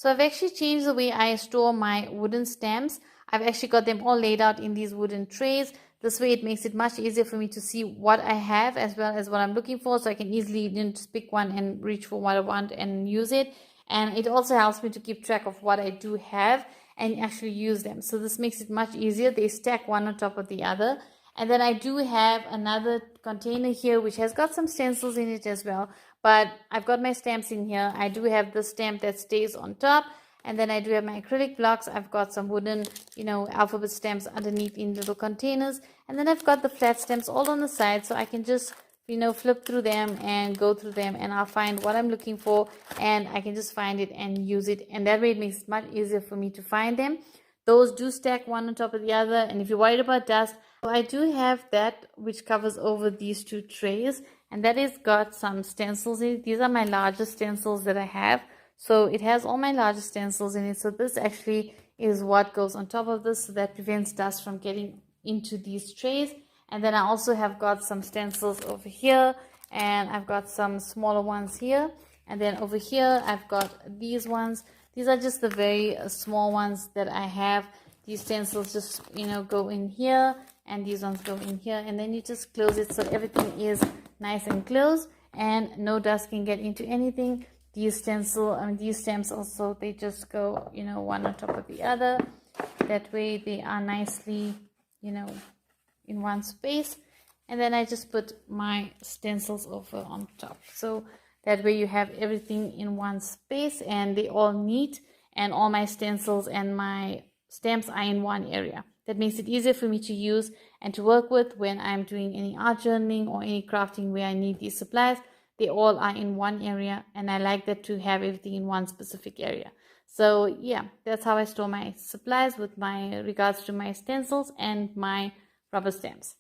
So I've actually changed the way I store my wooden stamps. I've actually got them all laid out in these wooden trays. This way it makes it much easier for me to see what I have as well as what I'm looking for, so I can easily just pick one and reach for what I want and use it. And it also helps me to keep track of what I do have and actually use them. So this makes it much easier. They stack one on top of the other. And then I do have another container here which has got some stencils in it as well. But I've got my stamps in here. I do have the stamp that stays on top. And then I do have my acrylic blocks. I've got some wooden, alphabet stamps underneath in little containers. And then I've got the flat stamps all on the side, so I can just, flip through them and go through them, and I'll find what I'm looking for, and I can just find it and use it. And that way it makes it much easier for me to find them. Those do stack one on top of the other. And if you're worried about dust, I do have that which covers over these two trays, and that has got some stencils in it. These are my largest stencils that I have. So it has all my largest stencils in it. So this actually is what goes on top of this, so that prevents dust from getting into these trays. And then I also have got some stencils over here, and I've got some smaller ones here. And then over here I've got these ones. These are just the very small ones that I have. These stencils just, go in here, and these ones go in here, and then you just close it so everything is nice and closed and no dust can get into anything. These stamps also, they just go, one on top of the other. That way they are nicely, in one space. And then I just put my stencils over on top. So that way you have everything in one space and they all meet, and all my stencils and my stamps are in one area. That makes it easier for me to use and to work with when I'm doing any art journaling or any crafting where I need these supplies. They all are in one area, and I like that to have everything in one specific area. So yeah, that's how I store my supplies with my regards to my stencils and my rubber stamps.